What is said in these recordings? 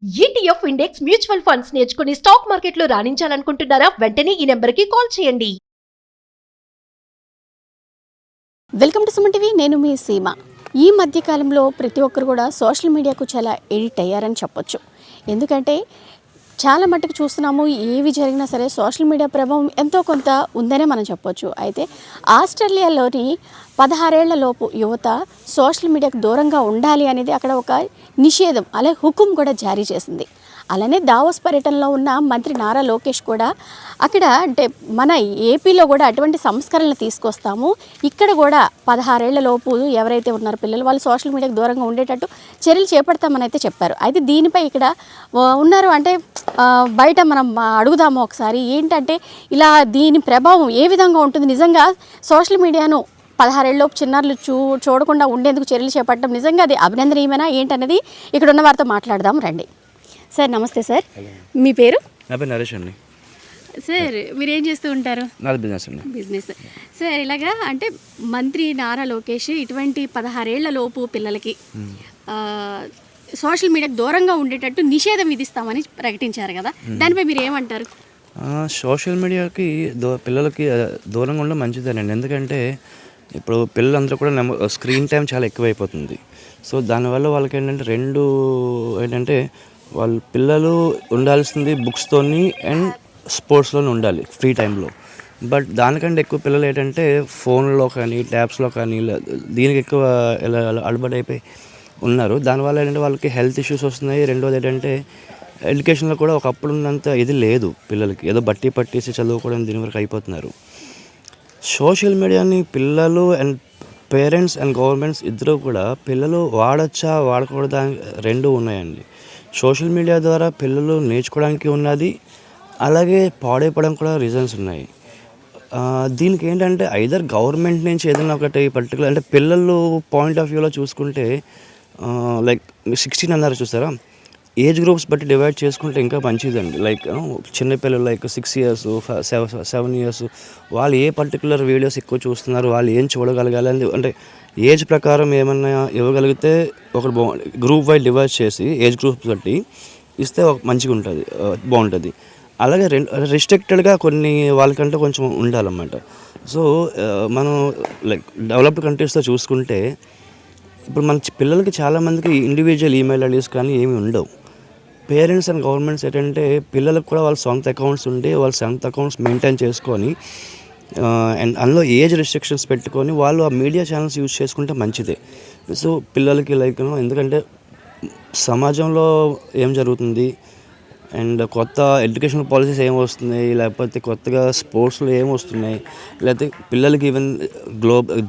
ETF index mutual funds నేర్చుకుని stock మార్కెట్లో రాణించాలనుకుంటున్నారా? వెంటనే ఈ నెంబర్కి కాల్ చేయండి. Welcome to Suman TV. నేను మీ సీమ. ఈ మధ్యకాలంలో ప్రతి ఒక్కరు కూడా సోషల్ మీడియాకు చాలా ఎడిట్ అయ్యారని చెప్పొచ్చు. ఎందుకంటే చాలా మట్టుకు చూస్తున్నాము, ఏవి జరిగినా సరే సోషల్ మీడియా ప్రభావం ఎంతో కొంత ఉందనే మనం చెప్పొచ్చు. అయితే ఆస్ట్రేలియాలోని 16 ఏళ్ల లోపు యువత సోషల్ మీడియాకు దూరంగా ఉండాలి అనేది అక్కడ ఒక నిషేధం, అలాగే హుకుం కూడా జారీ చేసింది. అలానే దావోస్ పర్యటనలో ఉన్న మంత్రి నారా లోకేష్ కూడా అక్కడ అంటే మన ఏపీలో కూడా అటువంటి సంస్కరణలు తీసుకొస్తాము, ఇక్కడ కూడా 16 ఏళ్ల లోపు ఎవరైతే ఉన్నారో పిల్లలు వాళ్ళు సోషల్ మీడియాకు దూరంగా ఉండేటట్టు చర్యలు చేపడతామని అయితే చెప్పారు. అయితే దీనిపై ఇక్కడ ఉన్నారు అంటే బయట మనం అడుగుదాము ఒకసారి, ఏంటంటే ఇలా దీని ప్రభావం ఏ విధంగా ఉంటుంది, నిజంగా సోషల్ మీడియాను 16 ఏళ్ళలోపు చిన్నారులు చూడకుండా ఉండేందుకు చర్యలు చేపట్టడం నిజంగా అది అభినందనీయమేనా ఏంటనేది ఇక్కడ ఉన్న వారితో మాట్లాడదాం రండి. సార్ నమస్తే సార్, మీ పేరు? నా పేరు నరేష్ అండి. సార్ మీరు ఏం చేస్తూ ఉంటారు? నాది బిజినెస్ అండి. బిజినెస్. సార్ ఇలాగా అంటే మంత్రి నారా లోకేష్ ఇటువంటి 16 ఏళ్ల లోపు పిల్లలకి సోషల్ మీడియాకు దూరంగా ఉండేటట్టు నిషేధం విధిస్తామని ప్రకటించారు కదా, దానిపై మీరు ఏమంటారు? సోషల్ మీడియాకి పిల్లలకి దూరంగా ఉండడం మంచిదేనండి. ఎందుకంటే ఇప్పుడు పిల్లలందరూ కూడా స్క్రీన్ టైం చాలా ఎక్కువైపోతుంది. సో దానివల్ల వాళ్ళకి ఏంటంటే వాళ్ళ పిల్లలు ఉండాల్సింది బుక్స్తోని అండ్ స్పోర్ట్స్లోనే ఉండాలి ఫ్రీ టైంలో. బట్ దానికంటే ఎక్కువ పిల్లలు ఏంటంటే ఫోన్లో కానీ ట్యాబ్స్లో కానీ దీనికి ఎక్కువ అలవాటు అయిపోయి ఉన్నారు. దానివల్ల ఏంటంటే వాళ్ళకి హెల్త్ ఇష్యూస్ వస్తున్నాయి. రెండోది ఏంటంటే ఎడ్యుకేషన్లో కూడా ఒకప్పుడు ఉన్నంత ఇది లేదు పిల్లలకి, ఏదో బట్టి పట్టేసి చదువుకోవడం దీని వరకు అయిపోతున్నారు. సోషల్ మీడియాని పిల్లలు అండ్ పేరెంట్స్ అండ్ గవర్నమెంట్స్ ఇద్దరు కూడా పిల్లలు వాడచ్చా వాడకూడదా రెండు ఉన్నాయండి. సోషల్ మీడియా ద్వారా పిల్లలు నేర్చుకోవడానికి ఉన్నది, అలాగే పాడైపోవడం కూడా రీజన్స్ ఉన్నాయి. దీనికి ఏంటంటే ఐదర్ గవర్నమెంట్ నుంచి ఏదైనా ఒకటి పర్టికులర్ అంటే పిల్లలు పాయింట్ ఆఫ్ వ్యూలో చూసుకుంటే లైక్ 16 అన్నారు చూసారా, ఏజ్ గ్రూప్స్ బట్టి డివైడ్ చేసుకుంటే ఇంకా మంచిదండి. లైక్ చిన్నపిల్లలు లైక్ 6 years 7 years వాళ్ళు ఏ పర్టికులర్ వీడియోస్ ఎక్కువ చూస్తున్నారు, వాళ్ళు ఏం చూడగలగాలి అంటే ఏజ్ ప్రకారం ఏమన్నా ఇవ్వగలిగితే ఒక గ్రూప్ వైడ్ డివైడ్ చేసి ఏజ్ గ్రూప్స్ బట్టి ఇస్తే మంచిగా ఉంటుంది, బాగుంటుంది. అలాగే రిస్ట్రిక్టెడ్గా కొన్ని వాళ్ళకంటే కొంచెం ఉండాలన్నమాట. సో మనం లైక్ డెవలప్డ్ కంట్రీస్లో చూసుకుంటే ఇప్పుడు మన పిల్లలకి చాలామందికి ఇండివిజువల్ ఈమెయిల్ ఐడీస్ కానీ ఏమి ఉండవు. పేరెంట్స్ అండ్ గవర్నమెంట్స్ ఏంటంటే పిల్లలకు కూడా వాళ్ళ సొంత అకౌంట్స్ ఉండి వాళ్ళ సొంత అకౌంట్స్ మెయింటైన్ చేసుకొని అండ్ అందులో ఏజ్ రెస్ట్రిక్షన్స్ పెట్టుకొని వాళ్ళు ఆ మీడియా ఛానల్స్ యూజ్ చేసుకుంటే మంచిదే. సో పిల్లలకి లైక్ ఎందుకంటే సమాజంలో ఏం జరుగుతుంది అండ్ కొత్త ఎడ్యుకేషనల్ పాలసీస్ ఏం వస్తున్నాయి, లేకపోతే కొత్తగా స్పోర్ట్స్లో ఏం వస్తున్నాయి, లేకపోతే పిల్లలకి ఈవెన్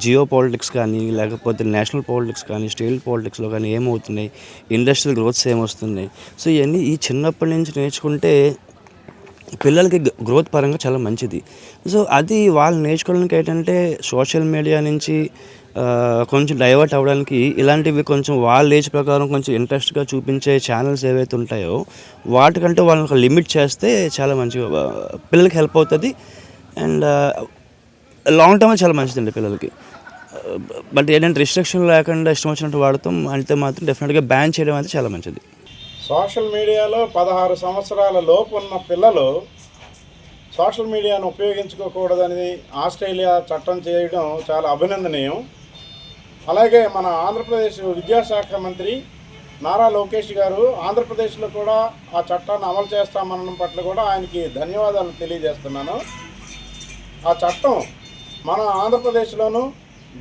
జియో పాలిటిక్స్ కానీ లేకపోతే నేషనల్ పాలిటిక్స్ కానీ స్టేట్ పాలిటిక్స్లో కానీ ఏమవుతున్నాయి, ఇండస్ట్రియల్ గ్రోత్స్ ఏమొస్తున్నాయి. సో ఇవన్నీ ఈ చిన్నప్పటి నుంచి నేర్చుకుంటే పిల్లలకి గ్రోత్ పరంగా చాలా మంచిది. సో అది వాళ్ళు నేర్చుకోవడానికి ఏంటంటే సోషల్ మీడియా నుంచి కొంచెం డైవర్ట్ అవ్వడానికి ఇలాంటివి కొంచెం వాళ్ళ ఏజ్ ప్రకారం కొంచెం ఇంట్రెస్ట్గా చూపించే ఛానల్స్ ఏవైతే ఉంటాయో వాటికంటే వాళ్ళని ఒక లిమిట్ చేస్తే చాలా మంచిగా పిల్లలకి హెల్ప్ అవుతుంది అండ్ లాంగ్ టర్మ్ చాలా మంచిదండి పిల్లలకి. బట్ ఏంటంటే రిస్ట్రిక్షన్ లేకుండా ఇష్టం వచ్చినట్టు వాడతాం అంటే మాత్రం డెఫినెట్గా బ్యాన్ చేయడం అయితే చాలా మంచిది. సోషల్ మీడియాలో 16 సంవత్సరాల లోపు ఉన్న పిల్లలు సోషల్ మీడియాను ఉపయోగించుకోకూడదని ఆస్ట్రేలియా చట్టం చేయడం చాలా అభినందనీయం. అలాగే మన ఆంధ్రప్రదేశ్ విద్యాశాఖ మంత్రి నారా లోకేష్ గారు ఆంధ్రప్రదేశ్లో కూడా ఆ చట్టాన్ని అమలు చేస్తామనడం పట్ల కూడా ఆయనకి ధన్యవాదాలు తెలియజేస్తున్నాను. ఆ చట్టం మన ఆంధ్రప్రదేశ్లోను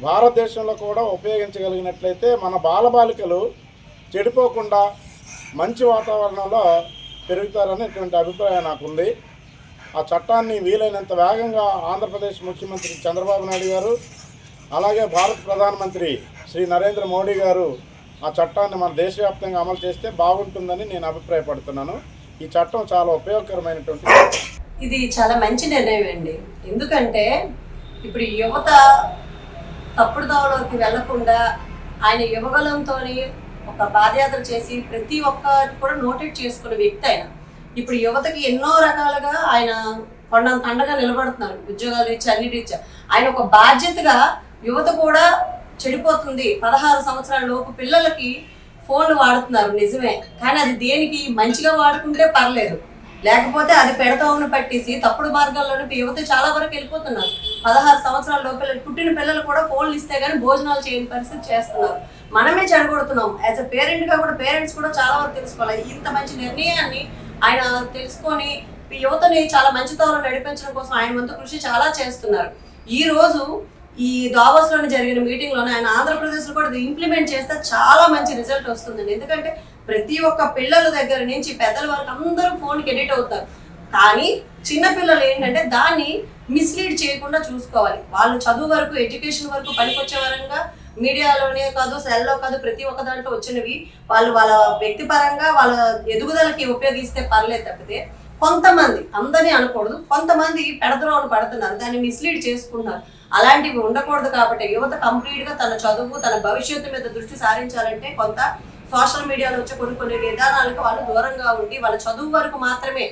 భారతదేశంలో కూడా ఉపయోగించగలిగినట్లయితే మన బాలబాలికలు చెడిపోకుండా మంచి వాతావరణంలో పెరుగుతారనేటువంటి అభిప్రాయం నాకుంది. ఆ చట్టాన్ని వీలైనంత వేగంగా ఆంధ్రప్రదేశ్ ముఖ్యమంత్రి చంద్రబాబు నాయుడు గారు అలాగే భారత ప్రధానమంత్రి శ్రీ నరేంద్ర మోడీ గారు ఆ చట్టాన్ని మన దేశవ్యాప్తంగా అమలు చేస్తే బాగుంటుందని నేను అభిప్రాయపడుతున్నాను. ఈ చట్టం చాలా ఉపయోగకరమైనటువంటి ఇది చాలా మంచి నిర్ణయం అండి. ఎందుకంటే ఇప్పుడు యువత తప్పుడు దావలోకి వెళ్లకుండా ఆయన యువగలంతో ఒక పాదయాత్ర చేసి ప్రతి ఒక్కటి కూడా నోటెడ్ చేసుకునే వ్యక్తి ఆయన. ఇప్పుడు యువతకి ఎన్నో రకాలుగా ఆయన కొండంత అండగా నిలబడుతున్నారు, ఉద్యోగాలు ఇచ్చి అన్నిటి ఇచ్చా. ఆయన ఒక బాధ్యతగా యువత కూడా చెడిపోతుంది, 16 సంవత్సరాల లోపు పిల్లలకి ఫోన్లు వాడుతున్నారు నిజమే, కానీ అది దేనికి మంచిగా వాడుకుంటే పర్లేదు, లేకపోతే అది పెడతామని పట్టేసి తప్పుడు మార్గాల్లోనే యువత చాలా వరకు వెళ్ళిపోతున్నారు. 16 సంవత్సరాల లోపల పుట్టిన పిల్లలు కూడా ఫోన్లు ఇస్తే కానీ భోజనాలు చేయని పరిస్థితి చేస్తున్నారు. మనమే చెడగొడుతున్నాం. యాజ్ అ పేరెంట్గా కూడా పేరెంట్స్ కూడా చాలా వరకు తెలుసుకోవాలి. ఇంత మంచి నిర్ణయాన్ని ఆయన తెలుసుకొని యువతని చాలా మంచి తోరలో నడిపించడం కోసం ఆయన వంతు కృషి చాలా చేస్తున్నారు. ఈ రోజు ఈ దావోస్లోని జరిగిన మీటింగ్లోనే ఆయన ఆంధ్రప్రదేశ్లో కూడా ఇంప్లిమెంట్ చేస్తే చాలా మంచి రిజల్ట్ వస్తుందండి. ఎందుకంటే ప్రతి ఒక్క పిల్లల దగ్గర నుంచి పెద్దల వరకు అందరూ ఫోన్కి ఎడిట్ అవుతారు. కానీ చిన్నపిల్లలు ఏంటంటే దాన్ని మిస్లీడ్ చేయకుండా చూసుకోవాలి. వాళ్ళు చదువు వరకు ఎడ్యుకేషన్ వరకు పనికొచ్చే వరంగా మీడియాలోనే కాదు, సెల్లో కాదు, ప్రతి ఒక్క దాంట్లో వచ్చినవి వాళ్ళు వాళ్ళ వ్యక్తిపరంగా వాళ్ళ ఎదుగుదలకి ఉపయోగిస్తే పర్లేదు తప్పితే కొంతమంది, అందరినీ అనకూడదు, కొంతమంది పెడద్రోవను పడుతున్నారు, దాన్ని మిస్లీడ్ చేసుకున్నారు. అలాంటివి ఉండకూడదు. కాబట్టి యువత కంప్లీట్గా తన చదువు తన భవిష్యత్తు మీద దృష్టి సారించాలంటే కొంత సోషల్ మీడియాలో వచ్చే కొన్ని విధానాలకు వాళ్ళు దూరంగా ఉండి వాళ్ళ చదువు వరకు మాత్రమే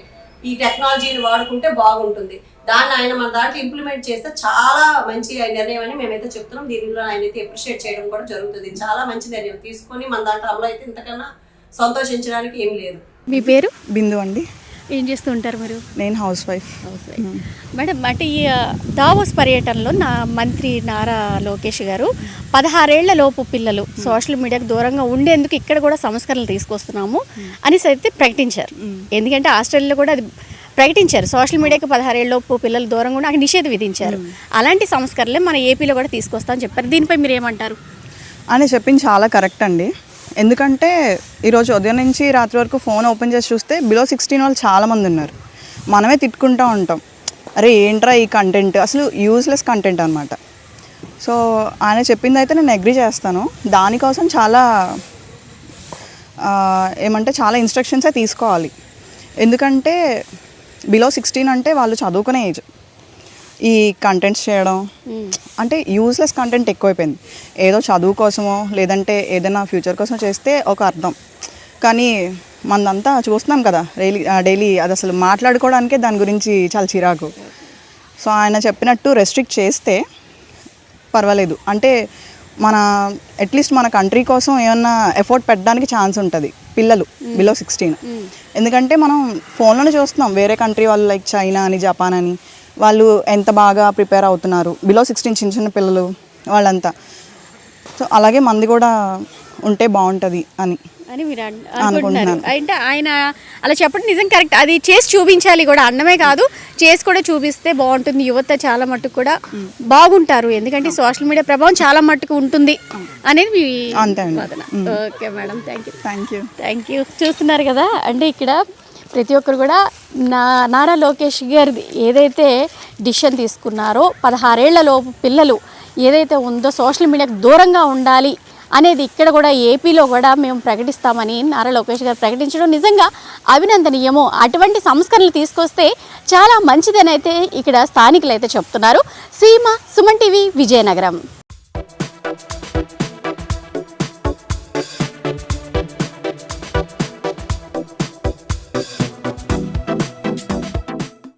ఈ టెక్నాలజీని వాడుకుంటే బాగుంటుంది. దాన్ని ఆయన మన దాంట్లో ఇంప్లిమెంట్ చేస్తే చాలా మంచి నిర్ణయం అని మేమైతే చెప్తున్నాం. దీనిలో ఆయన అయితే అప్రిషియేట్ చేయడం కూడా జరుగుతుంది. చాలా మంచి నిర్ణయం తీసుకొని మన దాంట్లో అమలు అయితే ఇంతకన్నా సంతోషించడానికి ఏం లేదు. మీ పేరు? బిందు అండి. ఏం చేస్తూ ఉంటారు మీరు? నేను హౌస్ వైఫ్. మేడం, అంటే ఈ దావోస్ పర్యటనలో మంత్రి నారా లోకేష్ గారు 16 ఏళ్ల లోపు పిల్లలు సోషల్ మీడియాకు దూరంగా ఉండేందుకు ఇక్కడ కూడా సంస్కరణలు తీసుకొస్తున్నాము అనేసి అయితే ప్రకటించారు. ఎందుకంటే ఆస్ట్రేలియాలో కూడా అది ప్రకటించారు, సోషల్ మీడియాకి 16 ఏళ్ల లోపు పిల్లలు దూరంగా ఉండి అక్కడ నిషేధం విధించారు. అలాంటి సంస్కరణలే మన ఏపీలో కూడా తీసుకొస్తామని చెప్పారు. దీనిపై మీరు ఏమంటారు? అని చెప్పింది చాలా కరెక్ట్ అండి. ఎందుకంటే ఈరోజు ఉదయం నుంచి రాత్రి వరకు ఫోన్ ఓపెన్ చేసి చూస్తే బిలో 16 వాళ్ళు చాలామంది ఉన్నారు. మనమే తిట్టుకుంటూ ఉంటాం, అరే ఏంట్రా ఈ కంటెంట్, అసలు యూజ్లెస్ కంటెంట్ అనమాట. సో ఆయన చెప్పింది అయితే నేను అగ్రీ చేస్తాను. దానికోసం చాలా చాలా ఇన్స్ట్రక్షన్సే తీసుకోవాలి. ఎందుకంటే బిలో 16 అంటే వాళ్ళు చదువుకునే ఏజ్. ఈ కంటెంట్స్ చేయడం అంటే యూజ్లెస్ కంటెంట్ ఎక్కువైపోయింది. ఏదో చదువు కోసమో లేదంటే ఏదైనా ఫ్యూచర్ కోసం చేస్తే ఒక అర్థం, కానీ మనదంతా చూస్తున్నాం కదా డైలీ అది అసలు మాట్లాడుకోవడానికే దాని గురించి చాలా చిరాకు. సో ఆయన చెప్పినట్టు రెస్ట్రిక్ట్ చేస్తే పర్వాలేదు. అంటే మన అట్లీస్ట్ మన కంట్రీ కోసం ఏమన్నా ఎఫర్ట్ పెట్టడానికి ఛాన్స్ ఉంటుంది పిల్లలు బిలో 16. ఎందుకంటే మనం ఫోన్లోనే చూస్తున్నాం వేరే కంట్రీ వాళ్ళు లైక్ చైనా అని, జపాన్ అని, వాళ్ళు ఎంత బాగా ప్రిపేర్ అవుతున్నారు బిలో 16 చిన్న పిల్లలు వాళ్ళంతా. సో అలాగే మంది కూడా ఉంటే బాగుంటుంది అని మీరు అనుకుంటున్నారు. అంటే ఆయన అలా చెప్పడం నిజం కరెక్ట్. అది చేసి చూపించాలి కూడా, అన్నమే కాదు చేసి కూడా చూపిస్తే బాగుంటుంది. యువత చాలా మట్టుకు కూడా బాగుంటారు. ఎందుకంటే సోషల్ మీడియా ప్రభావం చాలా మట్టుకు ఉంటుంది అనేది మీ వాదన. Okay madam, thank you. చూస్తున్నారు కదా, అంటే ఇక్కడ ప్రతి ఒక్కరు కూడా నారా లోకేష్ గారు ఏదైతే డిసిషన్ తీసుకున్నారో 16 ఏళ్ల లోపు పిల్లలు ఏదైతే ఉందో సోషల్ మీడియాకు దూరంగా ఉండాలి అనేది ఇక్కడ కూడా ఏపీలో కూడా మేము ప్రకటిస్తామని నారా లోకేష్ గారు ప్రకటించడం నిజంగా అభినందనీయము. అటువంటి సంస్కరణలు తీసుకొస్తే చాలా మంచిదని అయితే ఇక్కడ స్థానికులు అయితే చెప్తున్నారు. సీమ, సుమన్ టీవీ, విజయనగరం.